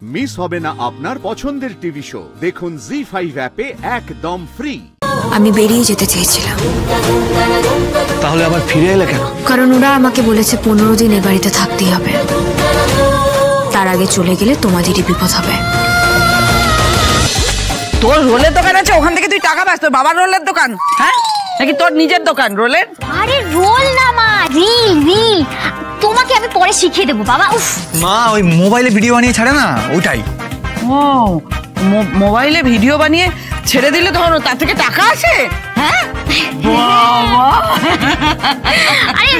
Miss হবে না আপনার পছন্দের টিভি শো দেখুন জি5 অ্যাপে একদম ফ্রি। আমি বেরিয়ে যেতে চেয়েছিলাম, তাহলে আবার ফিরে এলে কেন? কারণ ওরা আমাকে বলেছে 15 দিন এ বাড়িতে থাকতেই হবে, তার আগে চলে গেলে তোমাদেরই বিপদ হবে। তোর রোলের দোকান আছে, ওখান থেকে তুই টাকা পাস? তোর বাবার রোলের দোকান, হ্যাঁ নাকি তোর নিজের দোকান রোলের? আরে রোল না মা, রিল রিল। তোমাকে আমি পরে শিখিয়ে দেবো বাবা। উফ মা, ওই মোবাইলে ভিডিও বানিয়ে ছাড়ে না, ওটাই। ও মোবাইলে ভিডিও বানিয়ে ছেড়ে দিলে তখন তার থেকে টাকা আসে? হ্যাঁ আরে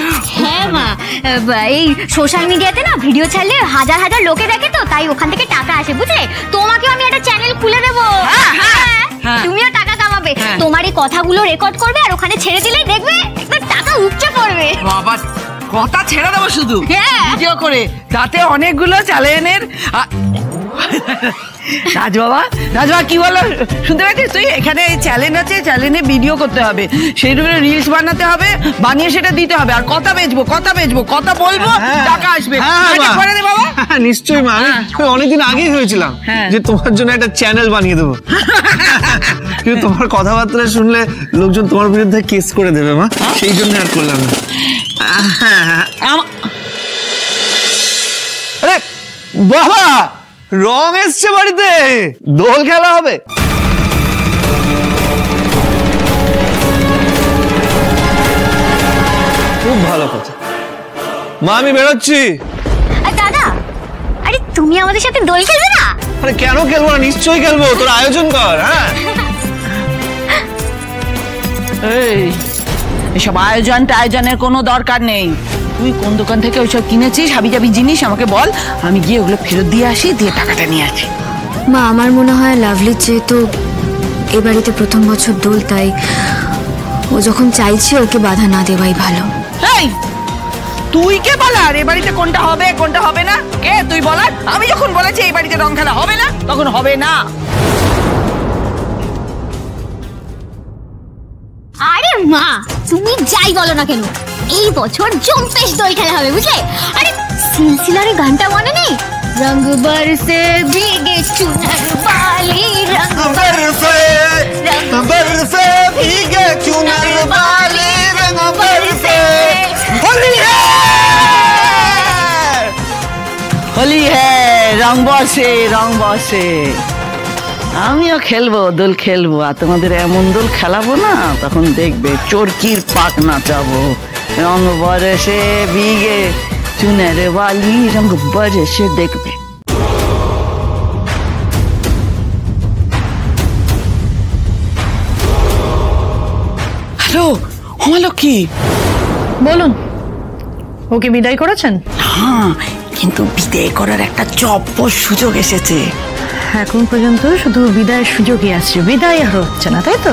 হ্যাঁ মা, এই সোশ্যাল মিডিয়াতে না ভিডিও ছাড়লে হাজার হাজার লোকে দেখে, তো তাই ওখান থেকে টাকা আসে, বুঝলে? তোমাকেও আমি একটা চ্যানেল খুলে দেবো, তুমিও টাকা কামাবে। তোমার এই কথাগুলো রেকর্ড করবে আর ওখানে ছেড়ে দিলে দেখবে একদম টাকা উপচে পড়বে। বাবা, কথা ছেড়ে দেবো শুধু ভিডিও করে, তাতে অনেকগুলো চ্যানেলের। রাজবাবা কি বলো শুনতে পাচ্ছিস তুই? এখানে চ্যালেঞ্জ আছে, চ্যালেঞ্জে ভিডিও করতে হবে, সেইগুলো রিলস বানাতে হবে, বানিয়ে সেটা দিতে হবে, আর কথা বেচবো, কথা বলবো, টাকা আসবে। বাবা নিশ্চয়ই মা, আমি অনেকদিন আগেই হয়েছিলাম যে তোমার জন্য একটা চ্যানেল বানিয়ে দেবো, কিন্তু তোমার কথাবার্তা শুনলে লোকজন তোমার বিরুদ্ধে কেস করে দেবে মা, সেই জন্য আর করলাম না। আরে বাবা, রং এসছে বাড়িতে, দোল খেলা হবে। খুব ভালো কথা মা, আমি বেরোচ্ছি। দাদা, আরে তুমি আমাদের সাথে দোল খেলবে না? আরে কেন খেলবো না, নিশ্চয়ই খেলবো, তোর আয়োজন কর। হ্যাঁ এসব আয়োজনের কোনো দরকার নেই। তুই কোন দোকান থেকে ওইসব কিনেছিস হাবিজাবি জিনিস আমাকে বল, আমি গিয়ে ওগুলো ফেরত দিয়ে আসি, দিয়ে টাকাটা নিয়ে আসি। মা, আমার মনে হয় লাভলির যেহেতু এ বাড়িতে প্রথম বছর দোল, তাই ও যখন চাইছে ওকে বাধা না দেওয়াই ভালো। এই তুই কে বলার এ বাড়িতে কোনটা হবে কোনটা হবে না? কে তুই বলার? আমি যখন বলেছি এই বাড়িতে রং খেলা হবে না, তখন হবে না। আরে মা, তুমি যাই বলো না কেন, এই বছর জম্পেশ দোল খেলা হবে, বুঝলে? আরে সিলসিলার গানটা মনে নেই? রঙ বরসে ভিগে চুনার বালি, রঙ বরসে ভিগে চুনার বালি, রঙ বরসে। হোলি হ্যাঁ, রং বসে। আমিও খেলবো, দোল খেলবো, আর তোমাদের এমন দোল খেলাবো না, তখন দেখবে চরকির পাক নাচাবো। রং বরসে ভিগে চুনের বালি, রং বরসে, দেখবে। হ্যালো লক্ষ্মী, বলুন, ওকে বিদায় করেছেন? হ্যাঁ, কিন্তু বিদায় করার একটা চপ্পর সুযোগ এসেছে। এখন পর্যন্ত শুধু বিদায়ের সুযোগই আসছে, বিদায় আর হচ্ছে না, তাই তো?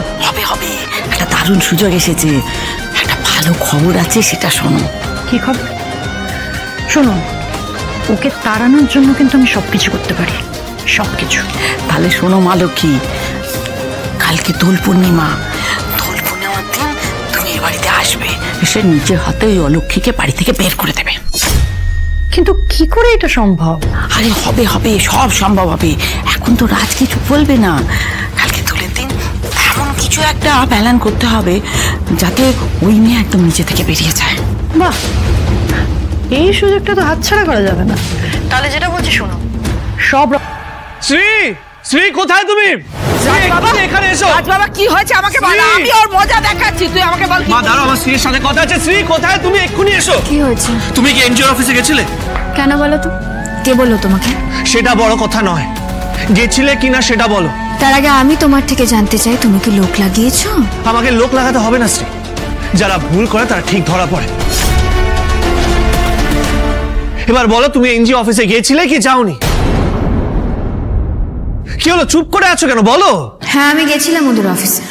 হবে, একটা দারুণ সুযোগ এসেছে, একটা ভালো খবর আছে, সেটা শোনো। কি খবর? শুনুন, ওকে তাড়ানোর জন্য কিন্তু আমি সবকিছু করতে পারি, সবকিছু। তাহলে শোনো মা লক্ষ্মী, কালকে দোল পূর্ণিমা দিন তুমি এ বাড়িতে আসবে, এসে নিজের হাতে ওই অলক্ষ্মীকে বাড়ি থেকে বের করে দেবে। কিন্তু কি করে এটা সম্ভব? আরে হবে, সব সম্ভব হবে। এখন তো রাজ কিছু বলবে না, কালকে দোলের দিন এমন কিছু একটা প্ল্যান করতে হবে যাতে ওই মেয়ে একদম নিচে থেকে বেরিয়ে যায়। বাহ, এই সুযোগটা তো হাতছাড়া করা যাবে না। তাহলে যেটা বলছি শোনো, সব শ্রী কোথায় তুমি? এখানে এসো। বাবা কি হয়েছে আমাকে বল, আমি ওর মজা দেখাচ্ছি, তুই আমাকে বল। মা দাঁড়াও, আমার স্ত্রীর সাথে কথা আছে। শ্রী কোথায় তুমি? এক্ষুনি এসো। কি হয়েছে? তুমি কি এনজিও অফিসে গেছিলে? কেন বলো তো? কে বললো তোমাকে? সেটা বড় কথা নয়, গেছিলে কিনা সেটা বলো। তার আগে আমি তোমার থেকে জানতে চাই, তুমি কি লোক লাগিয়েছো? আমাকে লোক লাগাতে হবে না শ্রী, যারা ভুল করে তারা ঠিক ধরা পড়ে। এবার বলো, তুমি এনজিও অফিসে গিয়েছিলে কি যাওনি? কি হলো, চুপ করে আছো কেন, বলো। হ্যাঁ, আমি গেছিলাম ওদের অফিসে।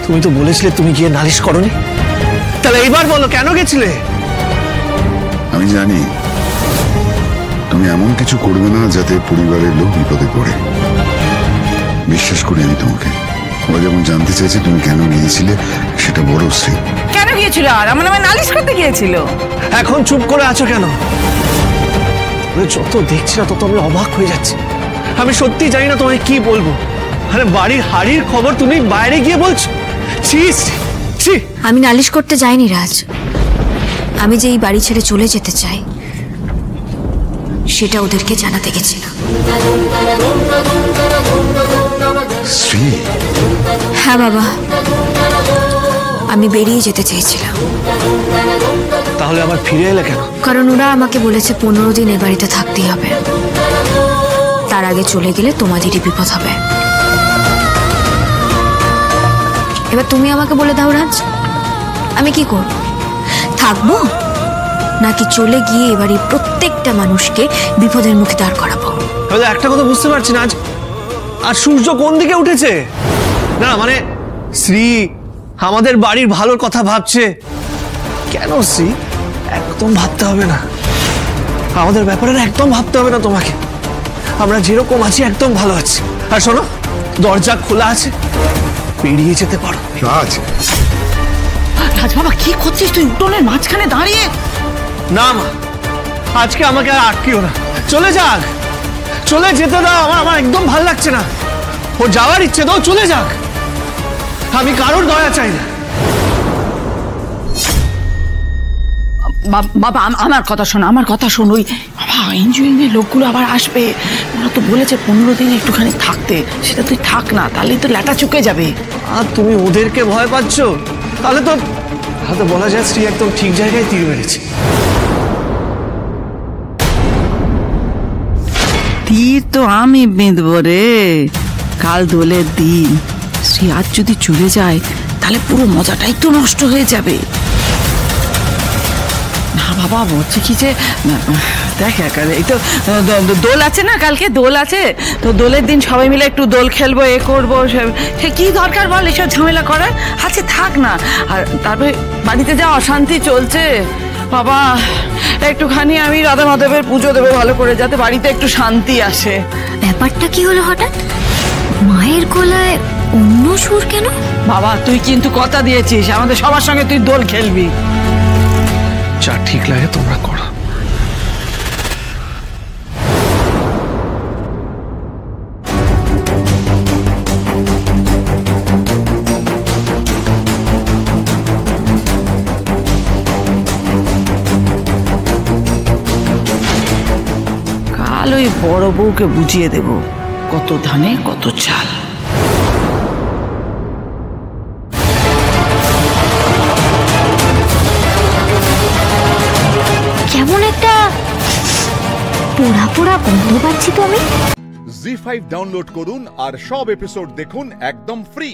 তুমি তো বলেছিলে তুমি গিয়ে নালিশ করনি, তাহলে এবার বলো কেন গেছিলে? আমি জানি তুমি এমন কিছু করবে না যাতে পরিবারের লোক বিপদে পড়ে। বিশ্বাস করি আমি তোমাকে। ওরা যেমন জানতে চাইছে তুমি কেন গিয়েছিলে সেটা বড় শ্রী। কেন গিয়েছিল? আর আমার নামে নালিশ করতে গিয়েছিল। এখন চুপ করে আছো কেন? যত দেখছি না তত আমি অবাক হয়ে যাচ্ছি। আমি সত্যি জানি না তোমায় কি বলবো। আরে বাড়ির হাড়ির খবর তুমি বাইরে গিয়ে বলছো? আমি নালিশ করতে যাইনি রাজ, আমি যে এই বাড়ি ছেড়ে চলে যেতে চাই সেটা ওদেরকে জানাতে গেছিলাম। শ্রী, হ্যাঁ বাবা, আমি বেরিয়ে যেতে চেয়েছিলাম। তাহলে আবার ফিরে এলে কেন? কারণ ওরা আমাকে বলেছে 15 দিন এ বাড়িতে থাকতেই হবে, তার আগে চলে গেলে তোমাদেরই বিপদ হবে। এবার তুমি আমাকে বলে দাও রাজ, আমি কি করব? থাকবো নাকি চলে গিয়ে এবারে প্রত্যেকটা মানুষকে বিপদের মুখে দাঁড় করাবো? তাহলে একটা কথা বুঝতে পারছি না, আর সূর্য কোন দিকে উঠেছে? না মানে শ্রী আমাদের বাড়ির ভালোর কথা ভাবছে কেন? শ্রী একদম ভাবতে হবে না, আমাদের ব্যাপারে একদম ভাবতে হবে না তোমাকে। আমরা যেরকম আছি একদম ভালো আছি। আর শোনো, দরজা খোলা আছে, বেরিয়ে যেতে পারো। রাজ, রাজ বাবা কি করছিস তুই উঠোনের মাঝখানে দাঁড়িয়ে? না মা, আজকে আমাকে আর আটকিও না, চলে যাক, চলে যেতে দাও। আমার একদম ভালো লাগছে না। ও যাওয়ার ইচ্ছে দাও, চলে যাক, আমি কারোর দয়া চাই না। বাবা আমার কথা শোনো, আমার কথা শোনো। ওই বাবা এনজিওইং এর লোকগুলো আবার আসবে, ওরা তো বলেছে 15 দিন একটুখানি থাকতে। সেটা তুই থাক না, তাহলেই তো ল্যাটা চুকে যাবে। আর তুমি ওদেরকে ভয় পাচ্ছ? তাহলে তো বলা যায় শ্রী একদম ঠিক জায়গায় তীর মেরেছে। তীর তো আমি বেঁধবো রে। কাল দোলের দিন, শ্রী আজ যদি চলে যায় তাহলে পুরো মজাটাই তো নষ্ট হয়ে যাবে। না বাবা বলছে কি যে দেখ এই তো দোল আছে না, কালকে দোল আছে, তো দোলের দিন সবাই মিলে একটু দোল খেলবো, এ করবো। সে কি দরকার বল এসব ঝামেলা করার? আছে থাক না। আর তারপরে বাড়িতে যা অশান্তি চলছে বাবা, একটুখানি আমি রাধা মাধবের পুজো দেবো ভালো করে, যাতে বাড়িতে একটু শান্তি আসে। ব্যাপারটা কি হলো হঠাৎ? মায়ের গলায় অন্য সুর কেন? বাবা তুই কিন্তু কথা দিয়েছিস আমাদের সবার সঙ্গে তুই দোল খেলবি। যা ঠিক লাগে তোমরা করো। কাল ওই বড় বউকে বুঝিয়ে দেব কত ধানে কত চাল। কেমন একটা পোড়া পোড়া গন্ধ পাচ্ছি তো আমি। জি5 ডাউনলোড করুন আর সব এপিসোড দেখুন একদম ফ্রি।